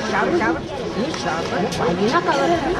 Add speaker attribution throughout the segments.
Speaker 1: Шабр, не шабр, не накалывай.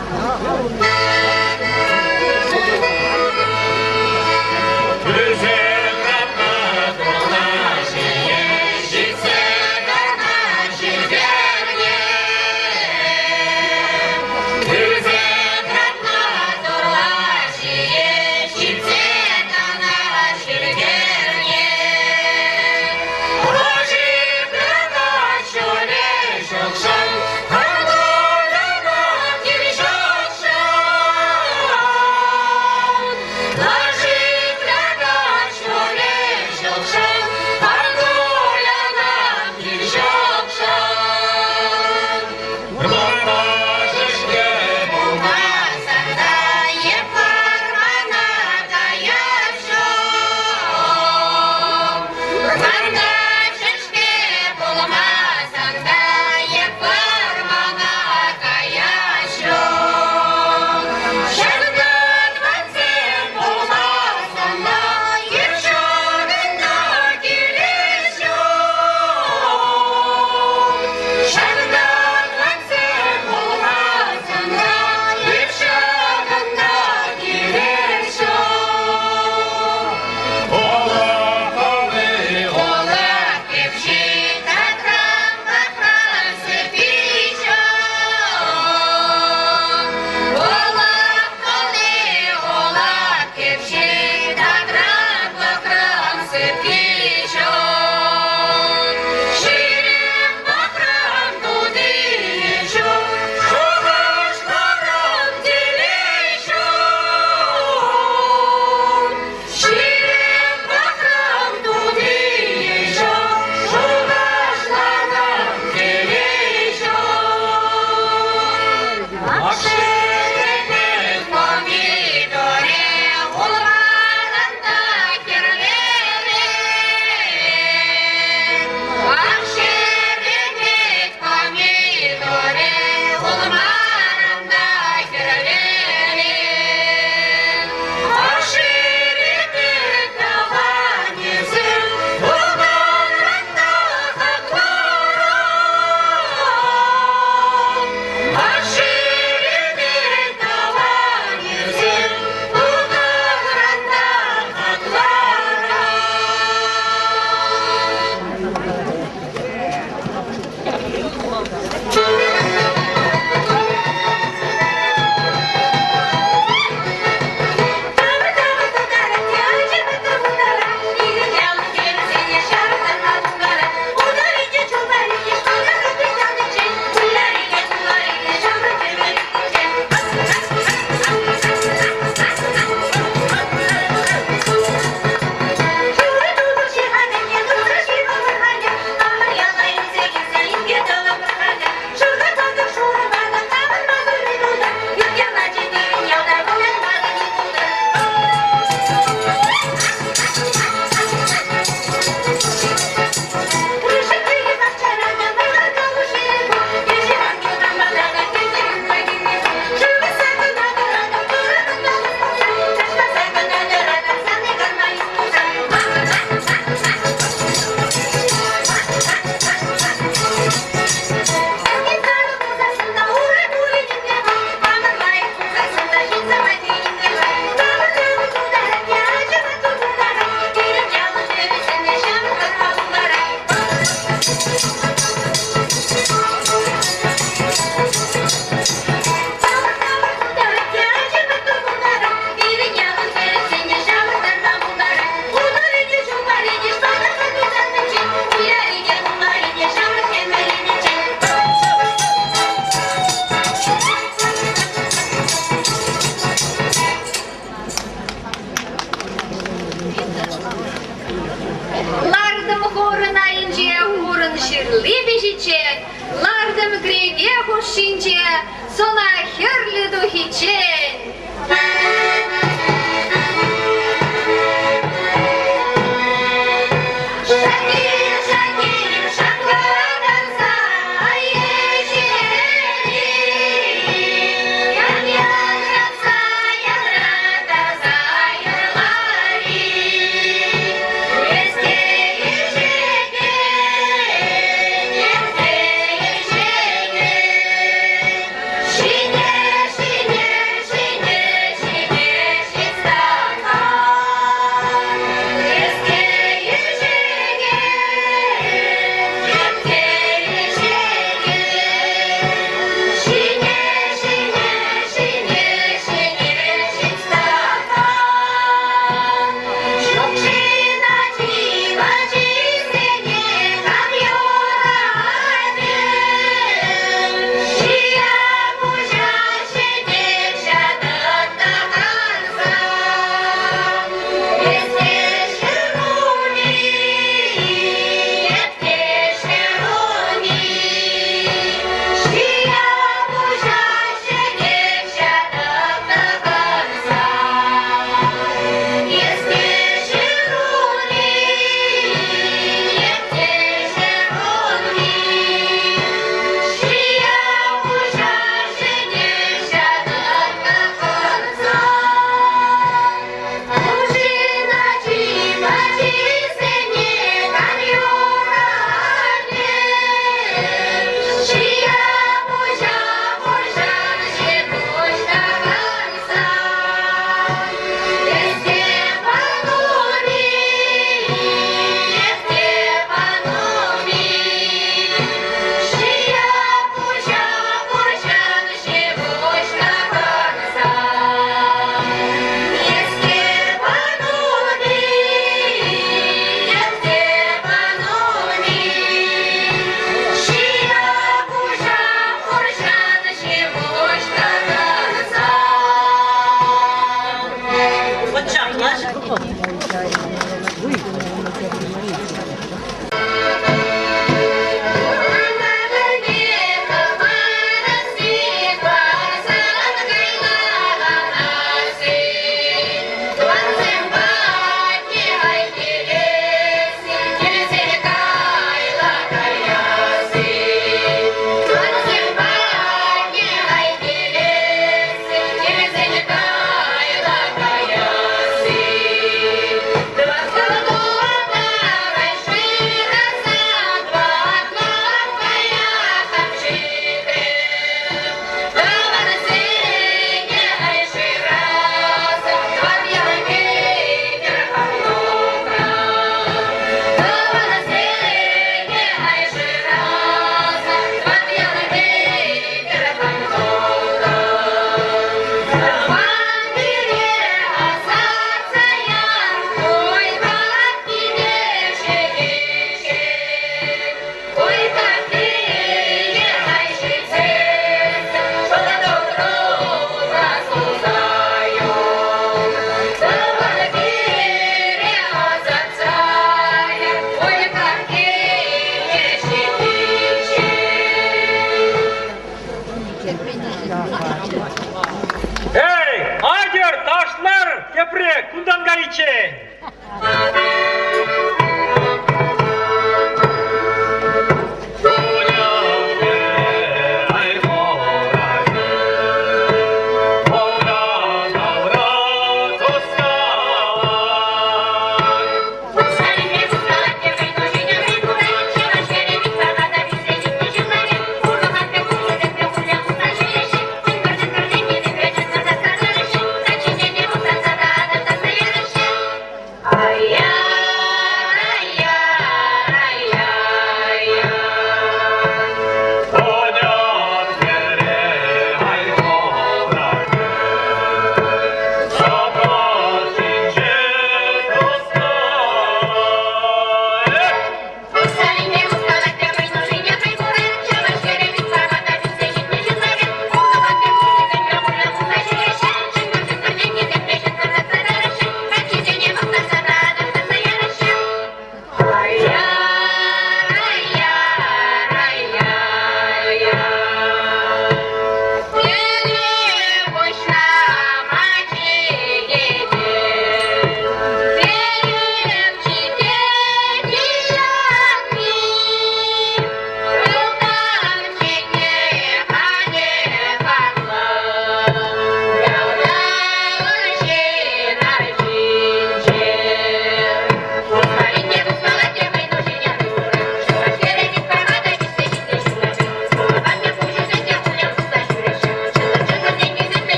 Speaker 2: için.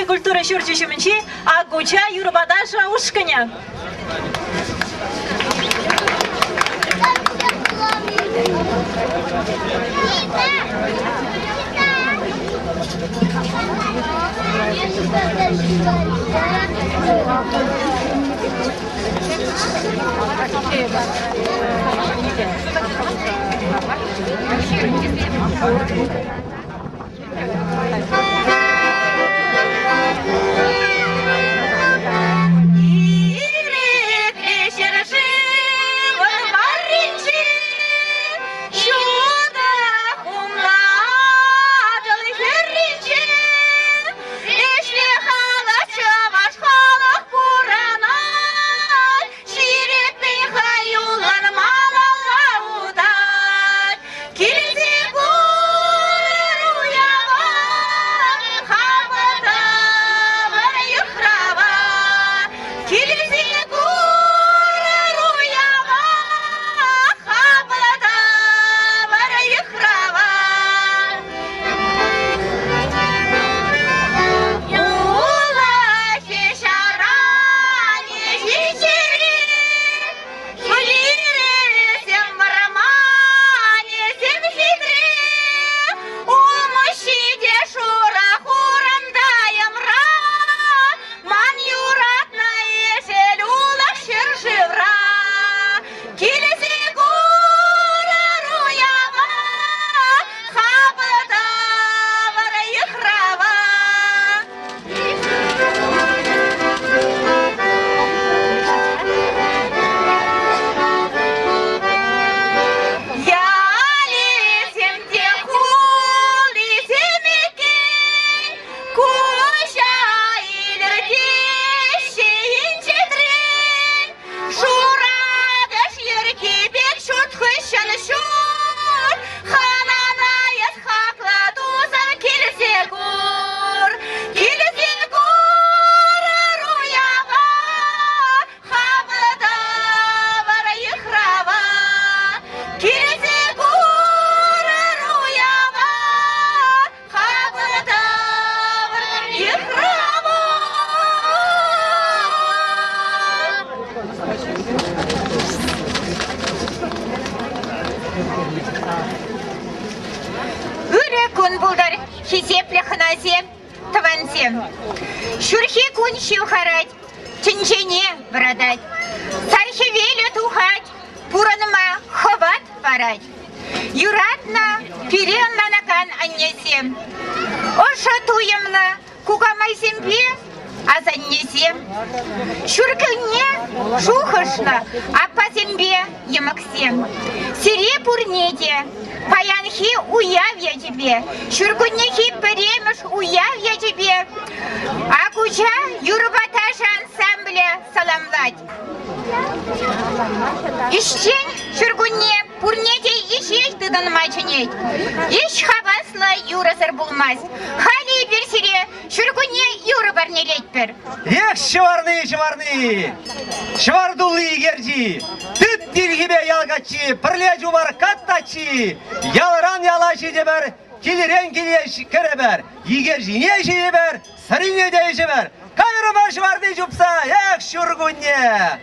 Speaker 3: Культура шурчишимчи, а гуча юрбадаша ушканя.
Speaker 4: Килзе бур
Speaker 2: сем. Шурхи кун шухарать, тинчене брадать. Сархивелю тухать, пураныма ховат парать. Юратна переннанакан аннесем. Оша туемна кукамай семпе, а заннесем. Шурканне шухашна, а по зембе емаксем. Сире пурнете, паянхи уяв я тебе. Шуркуннехи перемеш уяв я тебе. А куча юрбаташа ансамбля саламлать. Ищень шуркунне пурнете ищешь ты данмаченеть. Ищ хавасла юрасар булмаз. Хали берсире шуркунне юра барнелетпер.
Speaker 4: Эх, шварны, швардулы егерджи, тыт диргибе ялгачи, пырлежу бар каттачи, ялран ялаши дебер, килирен килеш керебер, егерджи не жебер, сарыне де жебер, кайрыма шварды жупса, эх, шургунне.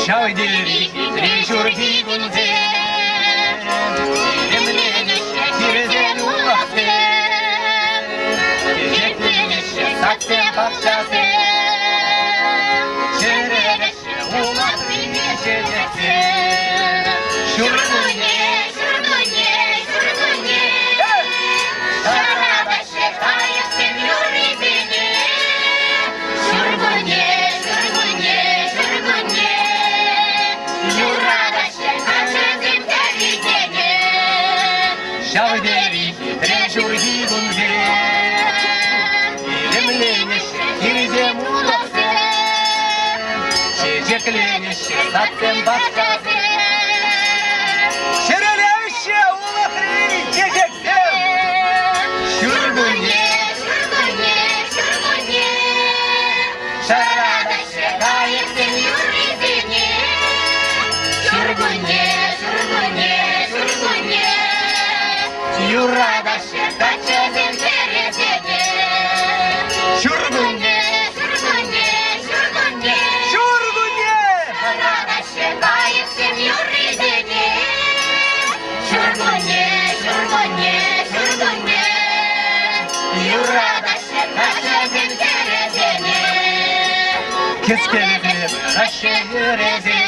Speaker 5: Şavdiri trejurgi gunze, Demleneşe kirzen ulakse, Cekleneşe sakse bakşase, Çereneşe ulak bilmeşecekse, Şurgunye, şurgunye, şurgunye, Şarabaşe kayıp semyuri beni, Şurgunye, şurgunye, şurgunye, Şavderi trejurgi gunze, Demleneşe kirzen ulakse, Çecekleneşe satsem bakşase,
Speaker 4: Şereleşe ulakri ceceksem,
Speaker 5: Şurgunye, şurgunye, şurgunye, Şaradaşe kayıp semyuri beni, Şurgunye, şurgunye, şurgunye, Юрадаше качезен терезене,
Speaker 4: şurgunye,
Speaker 5: шургунне, шургунне,
Speaker 4: şurgunye,
Speaker 5: Юрадаше кайыпсем юридене, Шургунне, шургунне, шургунне, Юрадаше качезен терезене,
Speaker 4: Keskene
Speaker 5: Раще юрезе,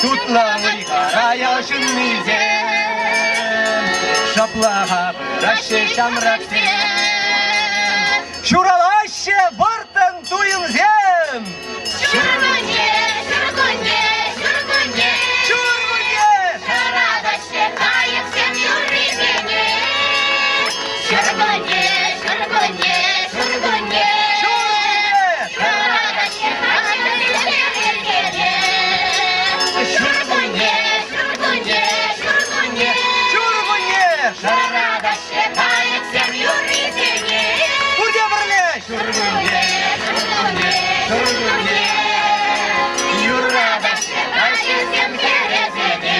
Speaker 4: tutlanır karayaşın nize, Şaplaha bıraşı şamrakse, Şuralaşe vartan duyun zem,
Speaker 5: Шургунне, шургунне, шургунне,
Speaker 4: şurgunye,
Speaker 5: Şaradaşe kayıpsem юридене, Şurgunne, şurgunye, şurgunne, Şaradaşe kayıpsem terezene, Şurgunne, şurgunye, şurgunye,
Speaker 4: şurgunye,
Speaker 5: Şaradaşe kayıpsem юридене,
Speaker 4: Burada birleş,
Speaker 5: Şurgunne, şurgunne, şurgunye, Юрадаше кайıpsem terezene,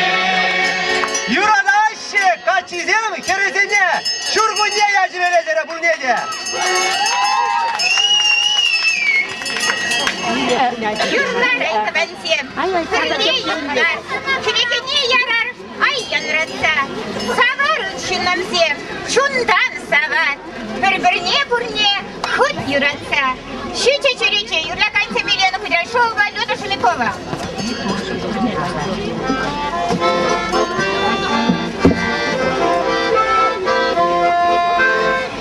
Speaker 4: Yuradaşe kaçizem keresene, şurgunye yacıverezere bu nece?
Speaker 2: Юрнар айтабансем. Кырне юрнар, кирекене ярар, ай янратса. Савар шунамсем, шундан сават. Бір-біріне бурне хут юратса. Шиче-чирече, юрлаканца Милена Кудряшова, Люда Шумякова.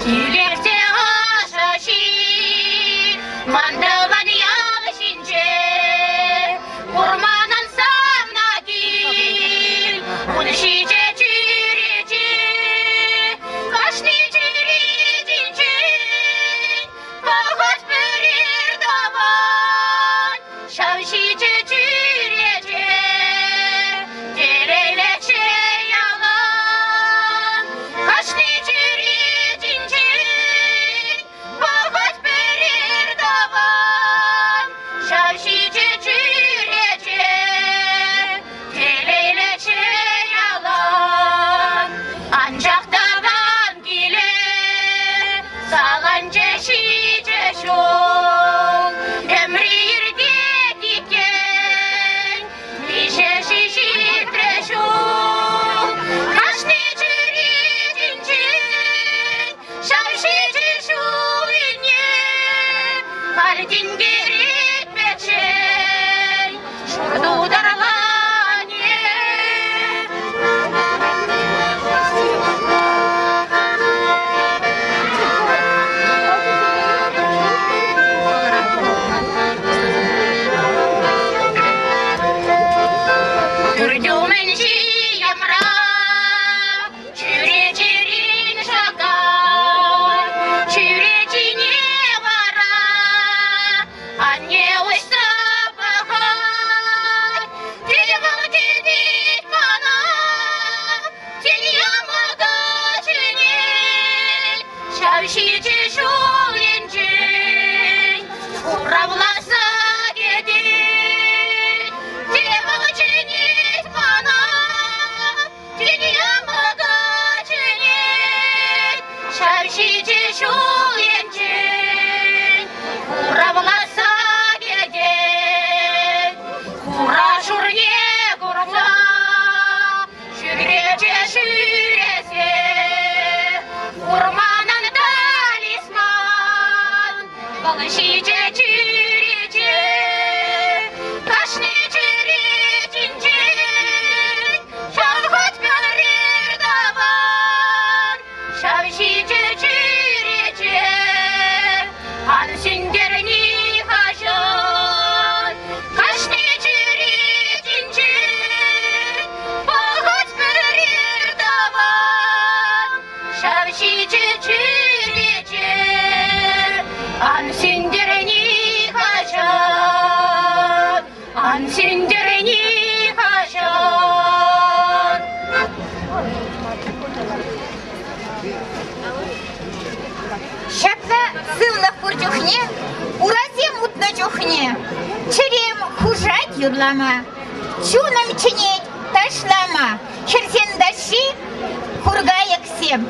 Speaker 5: Килерсе ашаши, мандалбан ялышинче, урманан самна кил, уншиче чирече, кашни чиречинче, похот перер. Şavşiçe çürece,
Speaker 2: Юрлама, чунам чинеть ташлама, херсен даши, хургая всем.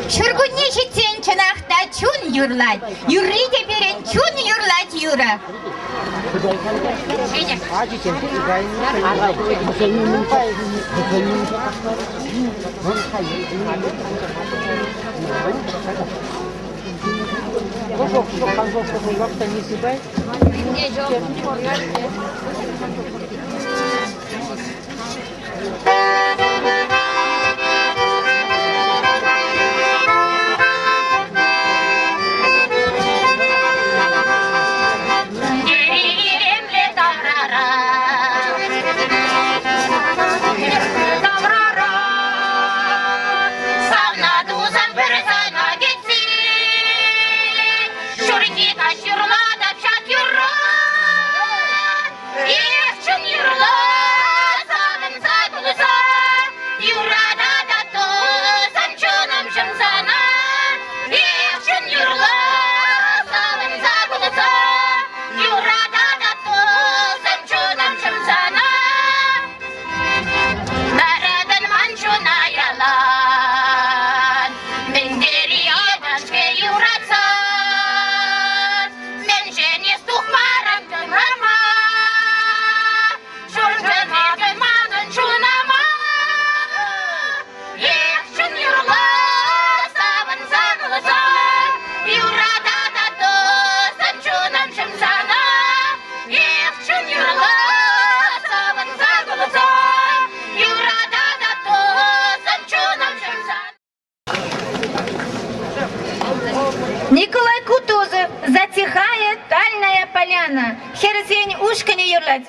Speaker 6: Şurgunneşi sen çanakta çun yurlat, yurri teperen çun yurlat yura.
Speaker 2: Николай Кутузов, затихает тальная поляна. Херсень ушко не юрлать.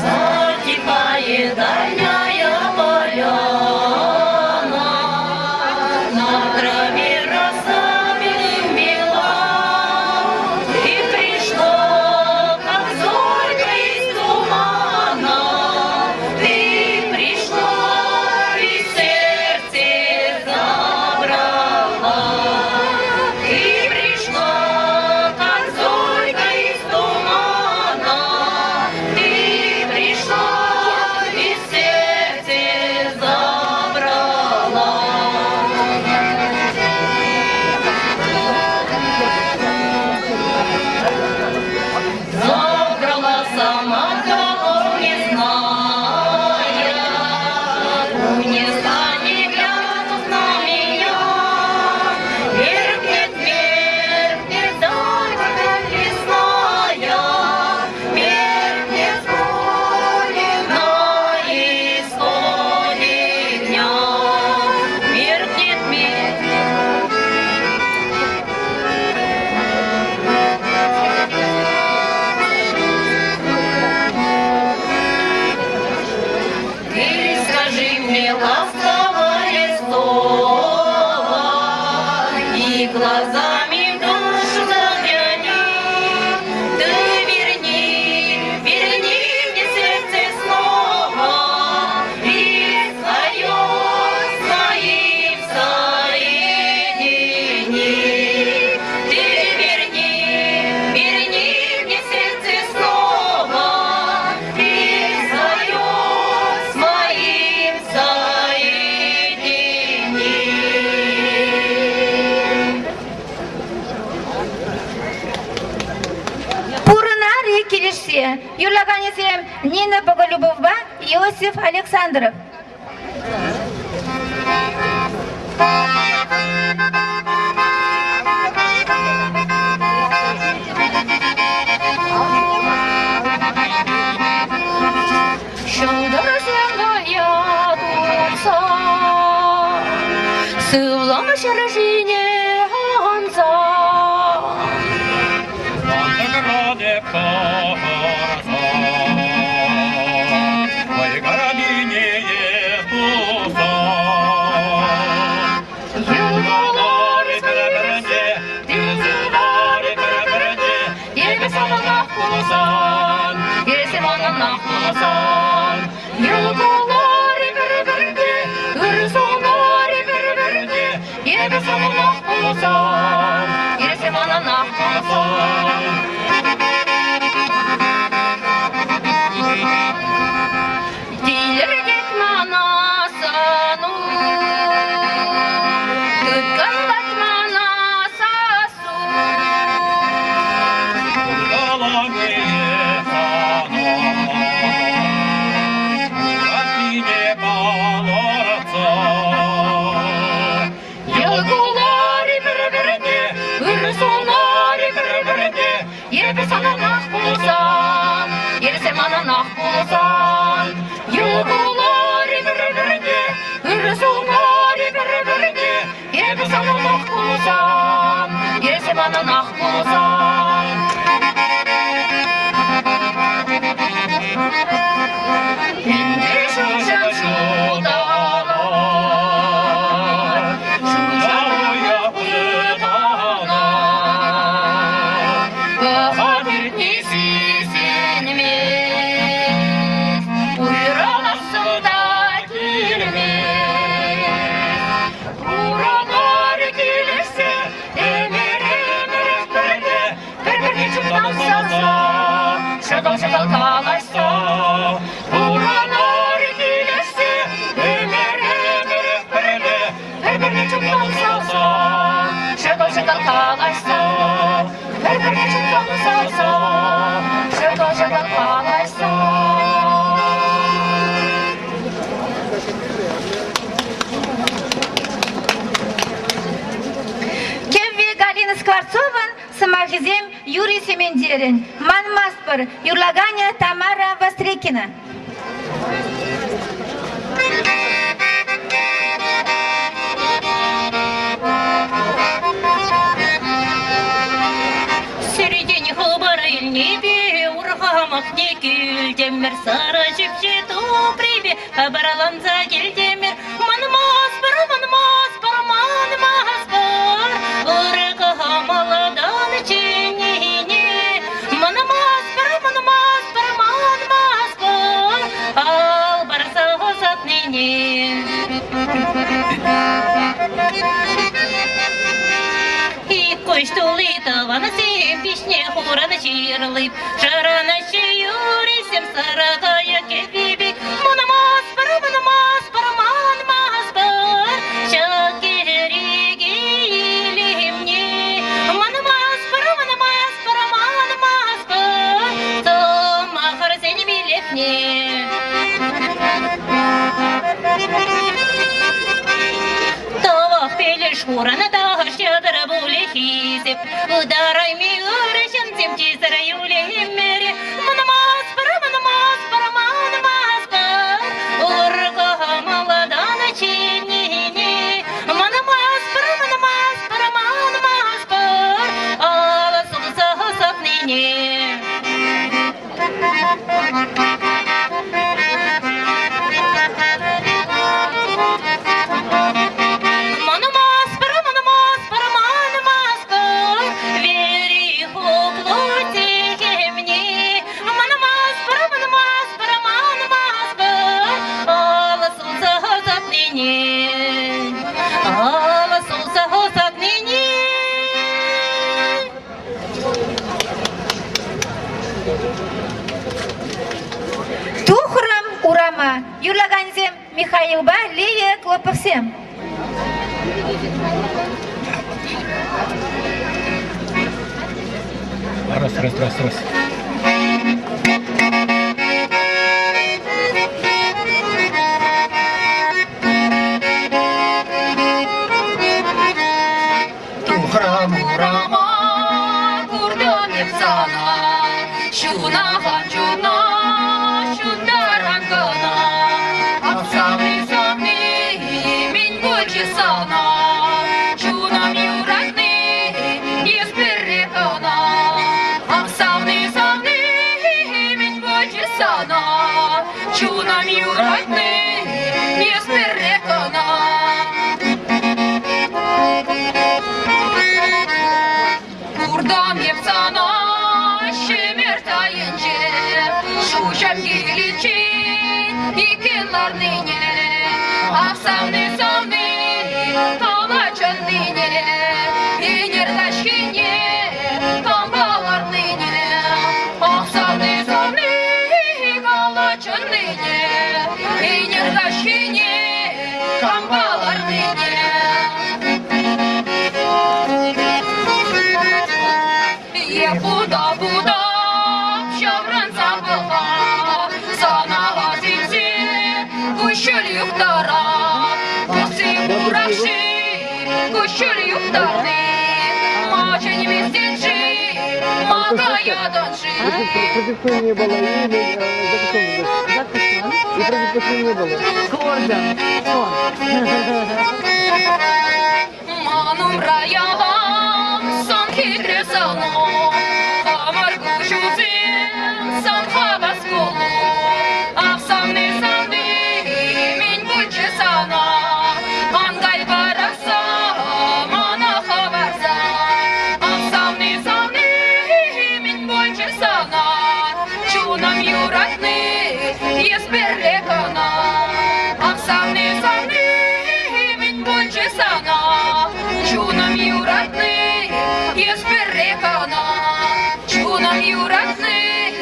Speaker 5: Затихает дальняя поляна, на траве роса белым-бела, и пришло, как зорька из тумана, ты пришла и сердце забрала, ты пришла, как зорька из тумана, ты пришла и сердце забрала. Забрала сама того не зная, унесла не глянув на меня. Меркнет, меркнет зорька лесная, меркнет на исходе дня. Меркнет, ты скажи мне ласковое слово и глазами в душу загляни. Ты верни, верни мне сердце снова и свое своим соедини. Ты верни, верни мне сердце снова и свое своим соедини.
Speaker 2: Пурнари келешсе, юрлаганесем Нина Боголюбова, Иосиф Александров.
Speaker 5: Шылдырсыңая турса, сылам шаржине анса.
Speaker 2: Юрий Семендерин, Манмаспор, Юрлаганя Тамара Вострекина.
Speaker 5: Середине хобары небе ургамак не килдемер сара жипчету прибе абараланza келдемер манмаспор ургамаладан чинине манмаспор ал барса хосатнине. Коштулитована сем пишне хорана чирлып, жарана чиюрисем сарагая кепибик, манмаспор, шакериги илимне, манмаспор, томахар сен билепне. Тавах пелеш хорана тахшядыр булехизеп, ударай ми урышын темчизара юлемере, манмаспор, ургамаладан чинине, манмаспор, ала сулса хосатнине.
Speaker 2: Тухрам урама, Юрлаганзем Михаилба, Лия Клоповсем.
Speaker 7: Раз.
Speaker 5: Тухрам урама курдам епсана, шуна ханчуна, шундарангана, апсамни мин бочесана, шунам юратни есперекана, апсамни мин бочесана, шунам юратни есперекана. Kurdam yepsana şemertayınca şuşam gelici ikinlar nine afsavni talaçın nine inerdaşkinye tambalar nine afsavni talaçın nine inerdaşkinye tambalar nine. Buda şavran sabıha sana vazizi kuşul yuktara Kusim uğraşı kuşul yuktarni Maçın mesajı magaya danşı
Speaker 7: Продиктуй не было имя, записал. И продиктуй не было.
Speaker 1: Гордо.
Speaker 5: Manum rayavam son hidresano Amar kuşuzim son havas kolu Afsamne savdi min buçesana Angay baraksa mana havarsa Afsamne savdi min buçesana Çunam yuratni yesperrekana Afsamne savdi min buçesana Чунам юратный, есперекана, чунам юратный,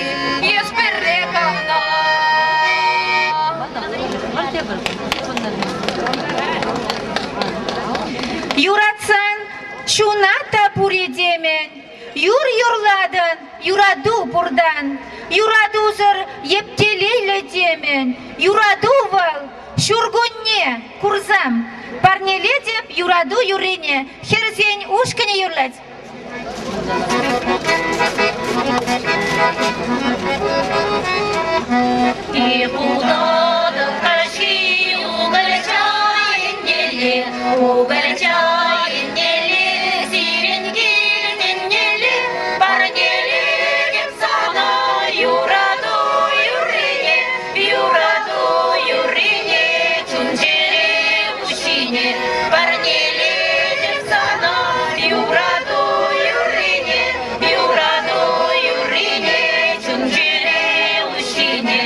Speaker 5: есперекана.
Speaker 2: Юратсан чуната пуридемен, юрладан, юраду бурдан, юрадузыр ептелейлі демен, юрадувал, шургунне, курзам. Парнеле деп юраду юрине, херзень ушкане юрлать.
Speaker 5: И куда-то кашки угольчаем нели, угольчаем нели, сиреньки нели, парнели кепсана, юраду юрине, юраду юрине, чунчере ущине, парнели кепсана, юраду юрине, юраду юрине, чунчере ущине.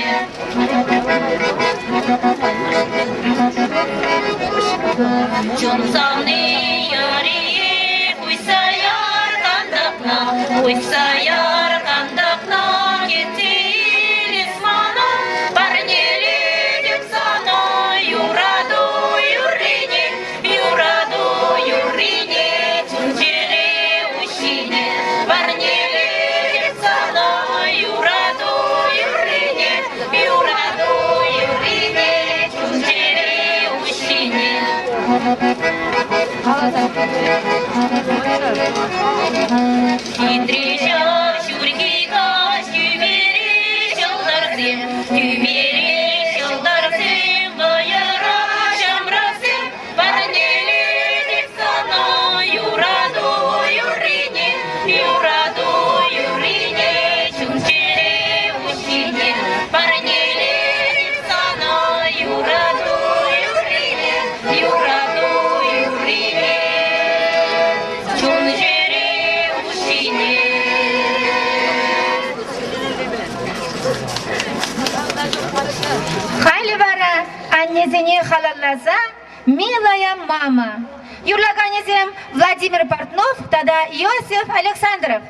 Speaker 5: Чунсамны ярие, куйсаяр кандакна, куйсаяр кандакна, кетти лисмана, парнели депсана, юраду юрине, юраду юрине, чунчере ущине, парнели депсана, юраду юрине, юраду юрине, чунчере ущине. Индрижа, шургига, тюмери, шалдарсем, тюмери, шалдарсем, баяра, шамрасем, парнели дипсана, юраду юрине, юраду юрине, чунчере ущине, парнели дипсана, юраду юрине, юраду юрине, чунчере ущине.
Speaker 2: Халивара, аннезине халаллаза, милая мама. Юрлаганезем Владимир Портнов, тогда Иосиф Александров.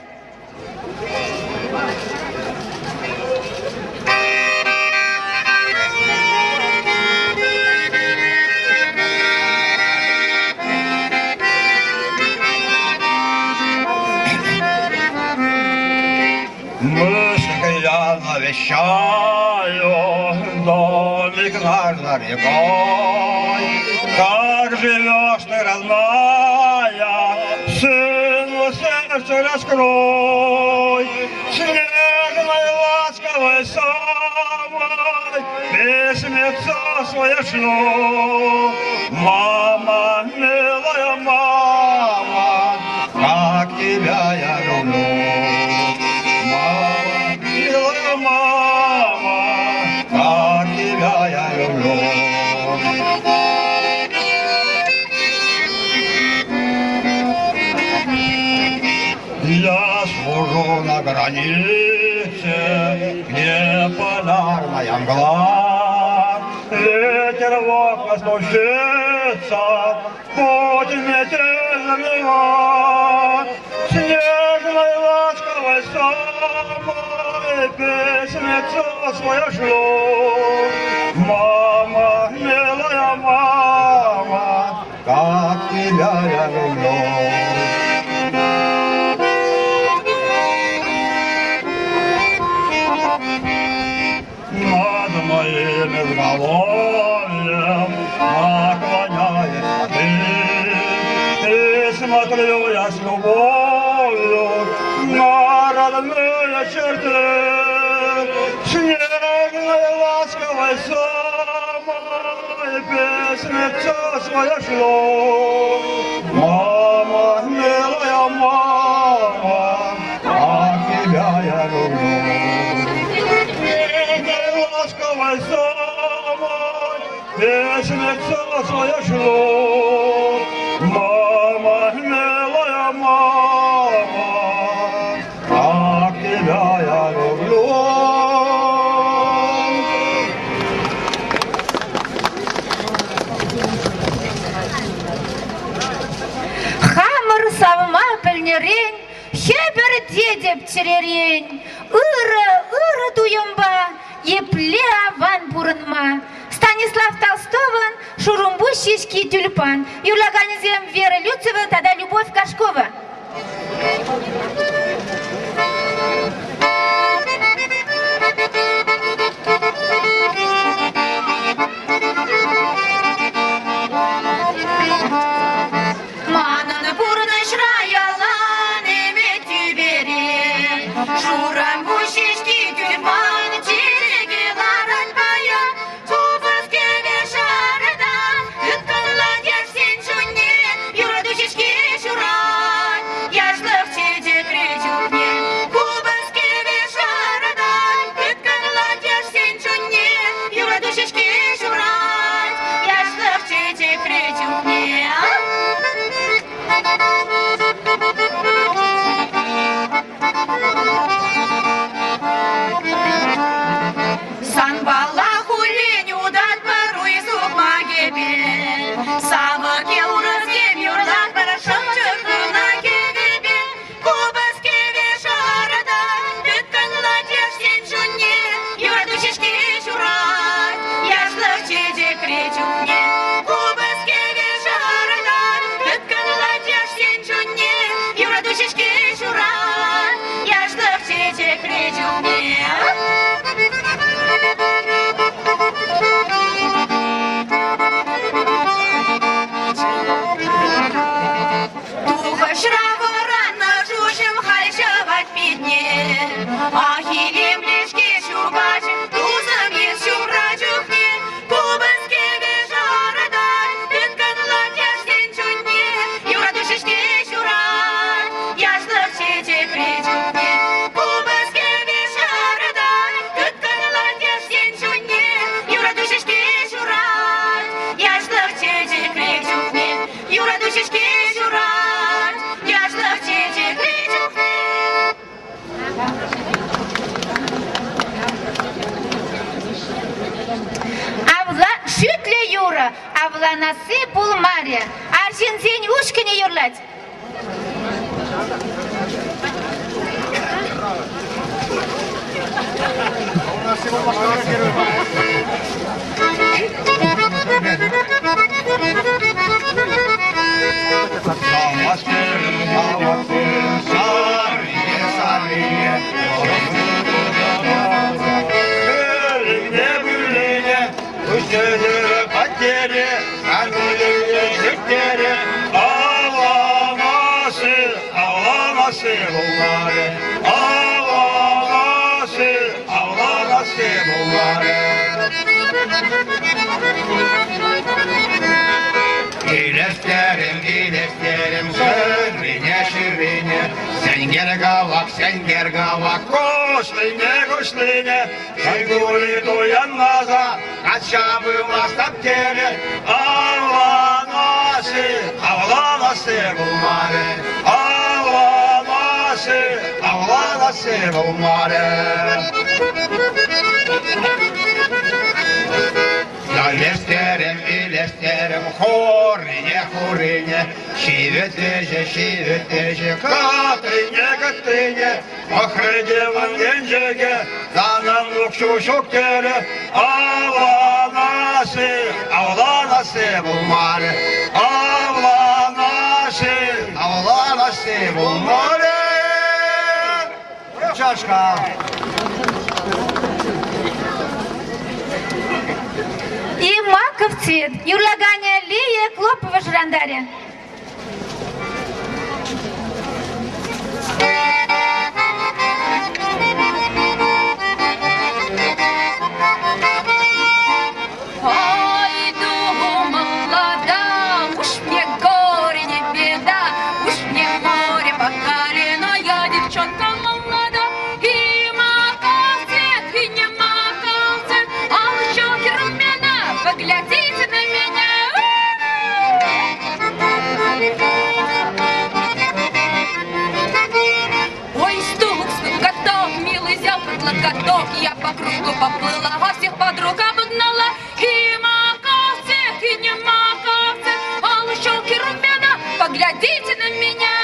Speaker 8: Мысль я навещаю, домик наш за рекой. Как живешь ты, родная, сыну сердце раскрой. Снежной ласковой самой письмецо свое шлю. Мама, милая мама, как тебя я люблю. Мама, как тебя я люблю. Я служу на границе, где полярная мгла. Ветер в окна стучится, путь метель замела. Снежной ласковой самой песницу свою шлю. Мама, милая мама, как тебя я люблю. Над моим изголовьем наклоняешься ты, и смотрю я с любовью на родные черты. Снежной ласковой самой песницу свою шлю. Мама, милая мама, как тебя я люблю. Ласковой самой песницу свою шлю. Мама, милая мама, как тебя я люблю.
Speaker 2: Хамыр савма пілнерен, хебір дедеп тіререн, ыры дуемба, епле аван бурынма. Станислав Толстован, Шурумбущийский тюльпан. Юрлаганезем Вера Люцева, тогда Любовь Кашкова. Мананы бурны шраялан, емети
Speaker 5: Балаху лень удат пару и субмаги бен. Сава кеурызгем юрлах барашам чыргына кегебен. Кубаске вешарада, бүткін ладеш сен жүнне, юрадушешке журат, яшлық чедек речуне. Кубаске вешарада, бүткін ладеш сен жүнне, юрадушешке журат, яшлық чедек речуне. Ахилем лешке шугач, тузам ес шумрачухне, кубаске вешарадан, бүткін ладеш сен жүнне, юрадушешке журат, яшлық чечек речухне. Кубаске вешарадан, бүткін ладеш сен жүнне, юрадушешке журат, яшлық чечек речухне, юрадушешке журат, яшлық чечек речухне.
Speaker 2: Авла шütle юра, авланасы булмаря, аржинзень ушкине юрлать.
Speaker 8: İleslerim, şirine, sen gergavak, koşline, Şayguli doyanmaza, kaçabı vastap kere, avlanası bulmare, avlanası bulmare. İleslerim, horine, şivetece, katrine, ahredevan gencege, dananlık şuşuk tere, avlanası bulmare, avlanası bulmare. Çaşka.
Speaker 2: И маков цвет, юрлаганя лия, клопова жрандаря.
Speaker 5: Ой, думала, да, уж мне горе не беда, уж мне море по колено, я девчонка молода. И маков цвет, и не маков цвет, а щеки румяна, поглядите на меня. Ой, стук, готов, милый зяв, каток, я по кругу поплыла, во всех подруг обогнала. И маков цвет, и не маков цвет, а щеки румяна, поглядите на меня.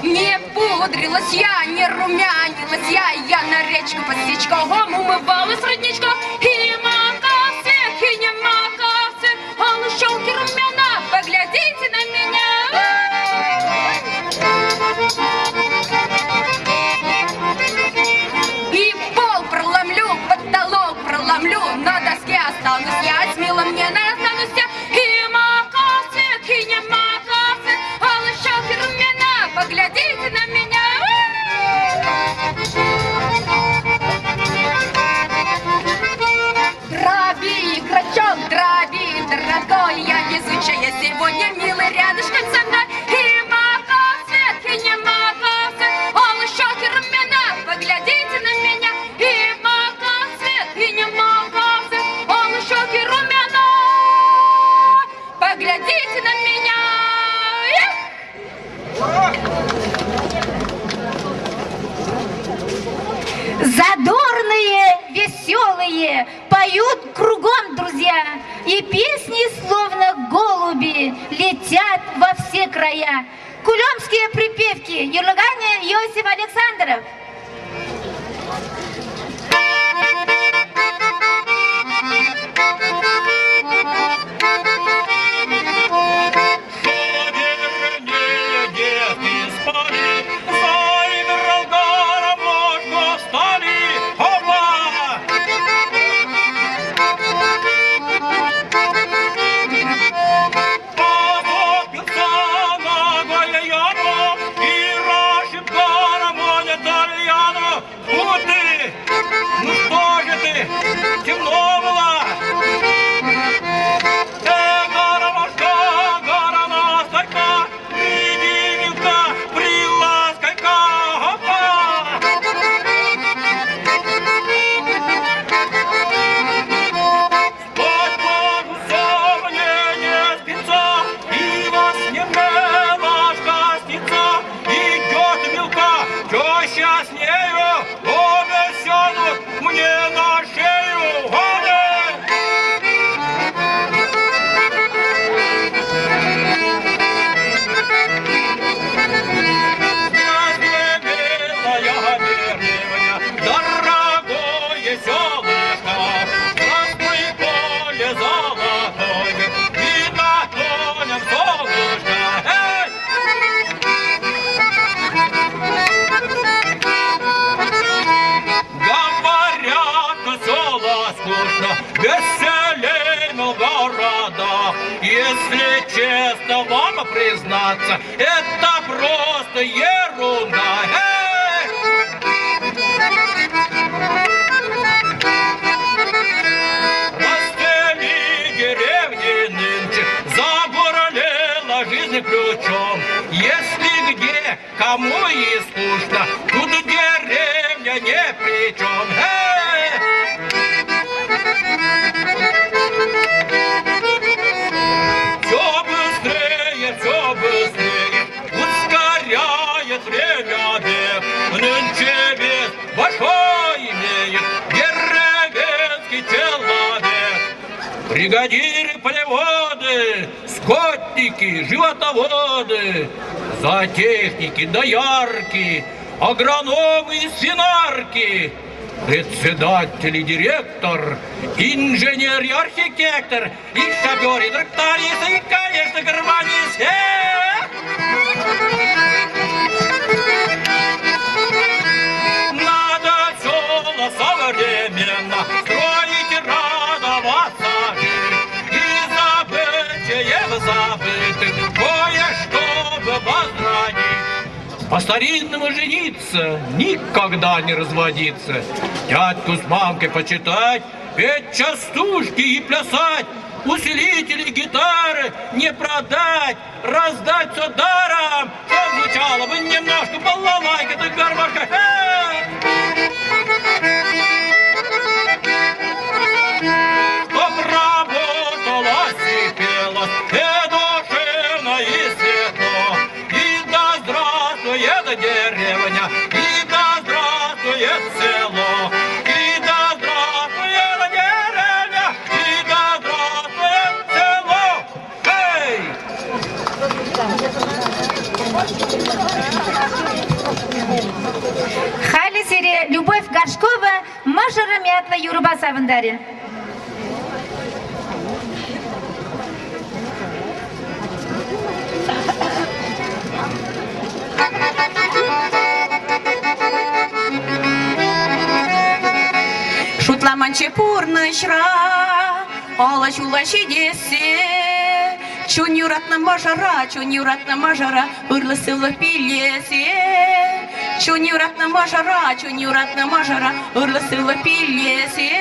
Speaker 5: Не пудрилась я, не румянилась я на речку под стечком умывалась родничком. И маков цвет, и не маков цвет, а щеки румяна, поглядите на меня. И пол проломлю, потолок проломлю, на доске останусь я, с милым мне останусь я. И маков цвет, и не маков цвет, а щеки румяна, поглядите на меня.
Speaker 2: и песни, словно голуби, летят во все края. Кулемские припевки. Юрлагане Иосиф Александров.
Speaker 9: Если честно вам признаться, это просто ерунда. Растели деревни нынче, забурлила жизнь ключом. Если где, кому и скучно, тут деревня ни при чем. Все быстрее, ускоряет время бег. Нынче вес большой имеет деревенский человек. Бригадиры, полеводы, скотники, животоводы, зоотехники, доярки, агрономы и свинарки, председатель и директор, инженер и архитектор, и шофер, и тракторист, и, конечно, гармонист. Надо села современно строить, радоваться жить, и забытие забытых кое-что бы возродить. По-старинному жениться, никогда не разводиться, дядьку с мамкой почитать, петь частушки и плясать, усилители гитары не продать, раздать все даром, что звучало бы немножко балалайка да гармошка. Чтоб работалась и пелась, и душевно, и светло, и да здравствует деревня, и да здравствует село, и да здравствует деревня, и да здравствует село. Эй!
Speaker 2: Хали серия Любовь Горшкова, Машара Мятла Юруба Савандари.
Speaker 3: Шутламанче пурнышра, алачулачи десе, чун юратна мажара, ырлысылы пилесе. Чун юратна мажара, ырлысылы пилесе.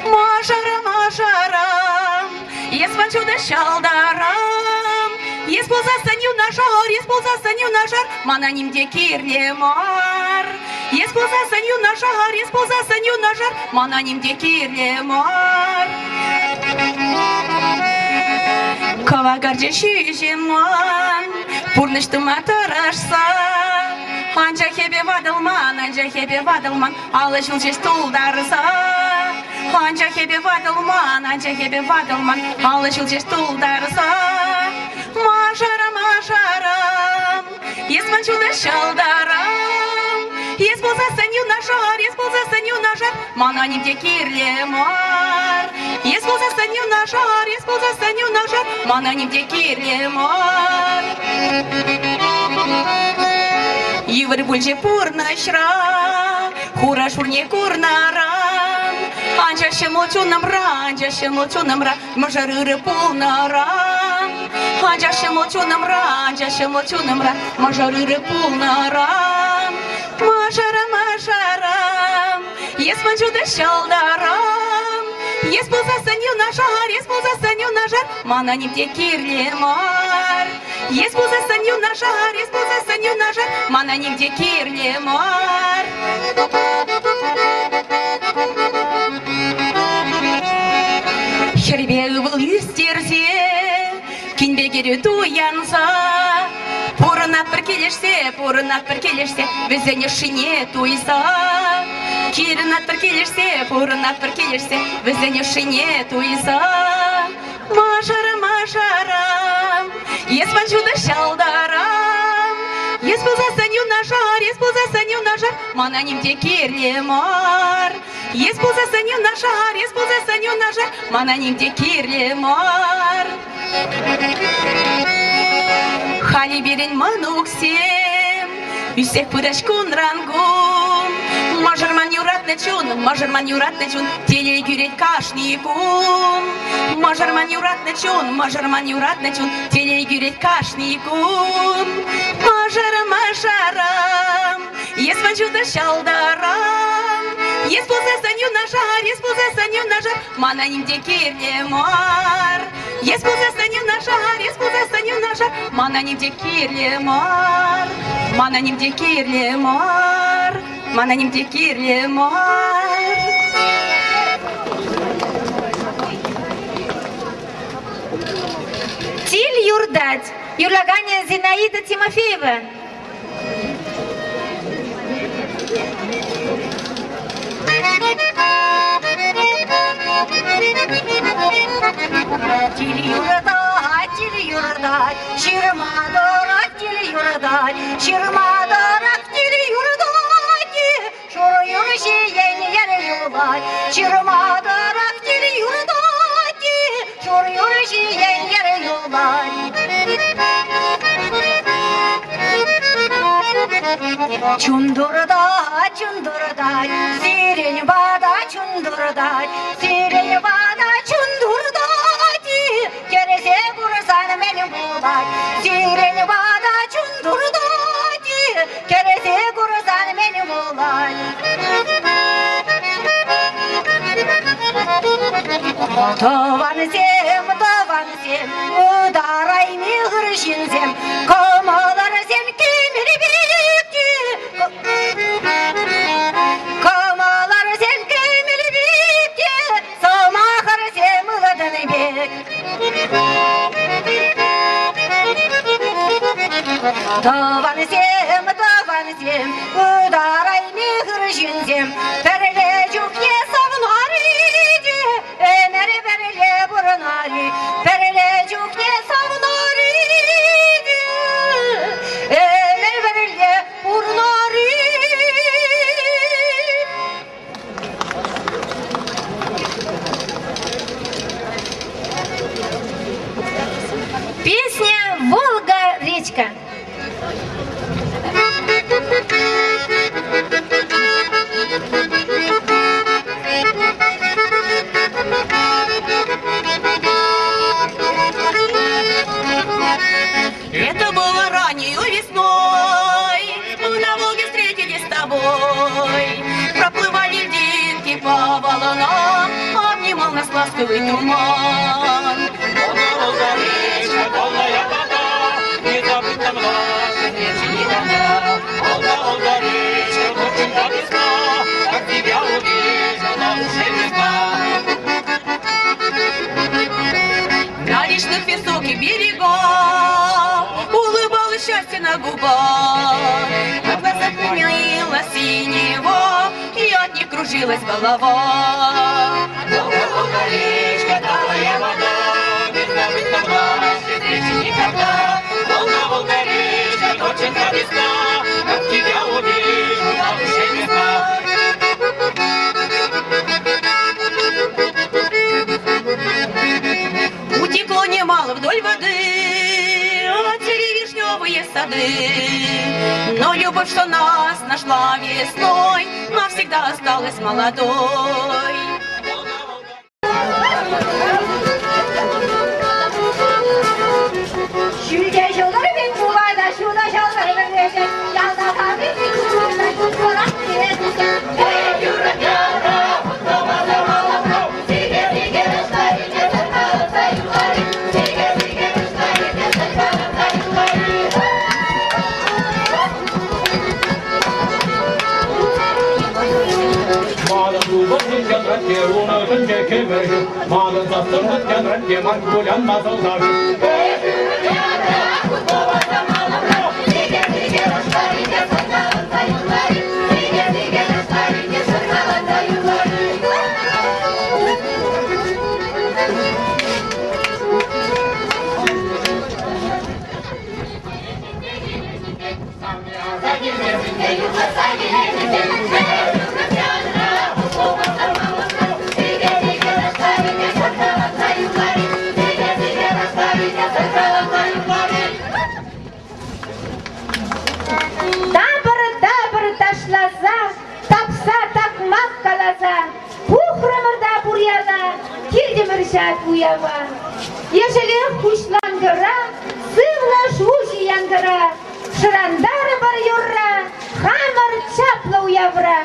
Speaker 3: Мажара, еспан чуда шалдарам, есползасан юнашар, мананимде кирлемар. Есползасан юнашар, мананимде кирлемар. Кавагарже шижеман, пурныштыма тарашса, анжа хебе вадылман, алышыл жеш тулдарса. Анча хебе ватылман, алышыл жеш тулдарса. Мажарам, есман чуда шалдарам. Ес болса сәню нажар, мана немде кирле мар. Ес болса сәню нажар, мана немде кирле мар. Ивар бульже пурнашра, хура шурне курнарам. Анча шемолчу намра, мажарыры пулнарам. Анча шемолчу намра, мажарыры пулнарам. Мажарам, есман чуда шалдарам. Ес болса сәню нажар, мана немде кирле мар. Ес болса сәню нажар, мана немде кирле мар. Хербегі бұл үстерсе, кенбегері туянса. Пурынат бір келешсе, бізіне шине туйса. Кирінат бір келешсе, бізіне шине туйса. Мажарам, есман чуда шалдарам. Ес болса сәню нажар, мана немде кирле мар. Ес болса сәню нажар, мана немде кирле мар. Хали берен мануксем, үсек пыраш кунрангум. Мажарман юратны чун, телей гюрет кашникум. Мажарман юратны чун, телей гюрет кашникум. Мажарам, есман чуда шалдарам. Ес болса сәню нажар, мана немде кирле мар. Ес болса сәню нажар, мана немде кирле мар. Мана немде кирле мар. Мана немде кирле мар.
Speaker 2: Тиль юрдать. Юрлагане Зинаида Тимофеева.
Speaker 1: Тиль юрдать, ширмадорак тиль юрдать, тиль юрдать, шуру юрши ен юлать, ширмадорак тиль юрдать, шуру юрши ен юлать. Чундурдать, сирень бада чундурдать, кересе бурсан менің булать. Сирень бада чундурдать, кересе бурсан менің булать. Таван сем, ударай михыр шинсем, комалар сен кемір бекті. Комалар сен кемір бекті, самахар сем ұладын бек. Таван сем, ударай михыр шинсем, пәрле жүк есавнар иди, әмәрі пәрле бұрынар иди, пәрле жүк есавнар иди, әмәрі пәрле бұрынар иди.
Speaker 2: Песня «Волга-речка».
Speaker 3: Это было раннею весной, мы на Волге встретились с тобой. Проплывали льдинки по волнам, обнимал нас ласковый туман.
Speaker 9: Волга-речка, полная вода, не забудь нам наши встречи никогда. Волга-речка, очень до весна, как тебя увижу на душе весна.
Speaker 3: На речных высоких берегах улыбалось счастье на губах, а в глазах меняла синего, и от них закружилась голова.
Speaker 9: Волга, речка, талая вода, не забыть нам нашей встречи никогда. Волга, речка, доченька весна, как тебя увижу, на душе весна.
Speaker 3: Утекло немало вдоль воды, отцвели вишневые сады. Но любовь, что нас нашла весной, навсегда осталась молодой.
Speaker 9: Mağdur zastırlık yanırken makbulen mazıllar.
Speaker 2: Dabır taşlaza, tapsa takmak kalaza, Пухрамырда бурьяна, кирдеміршат уява. Ежели хушлангыра, сывла жужи янгыра, Шырандары бар юрра, хамыр чапла уявра.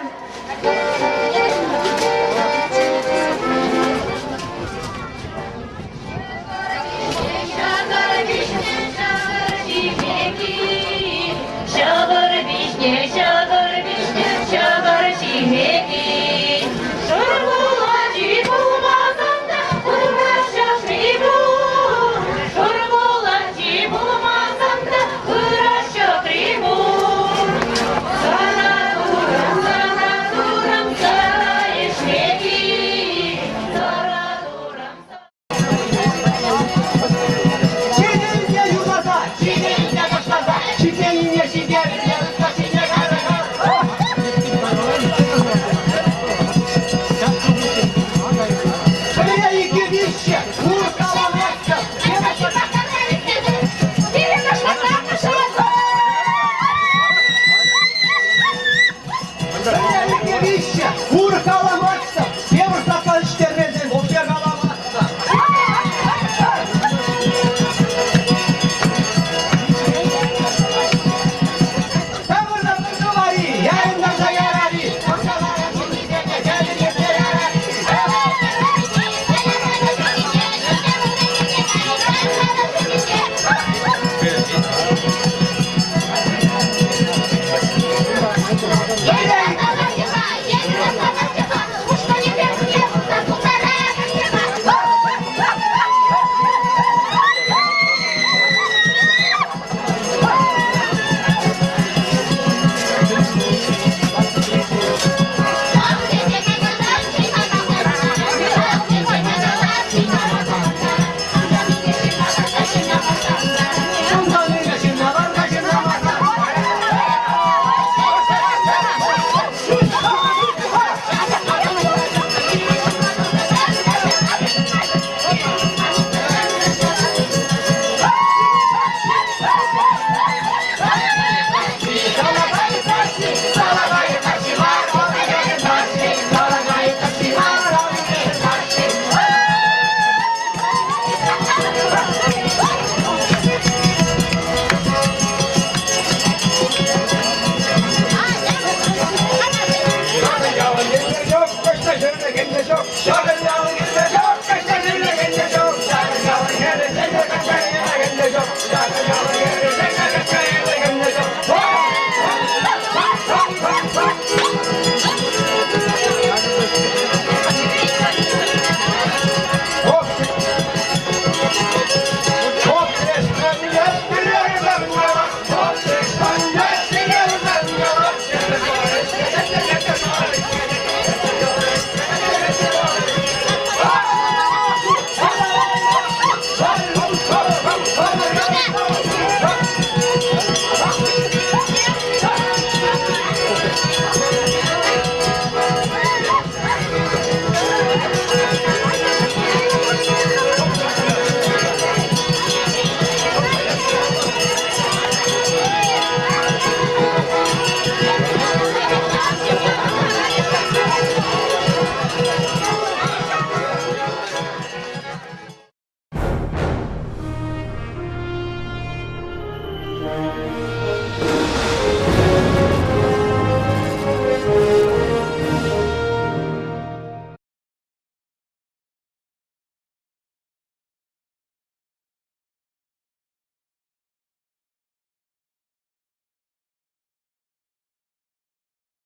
Speaker 4: Yarın da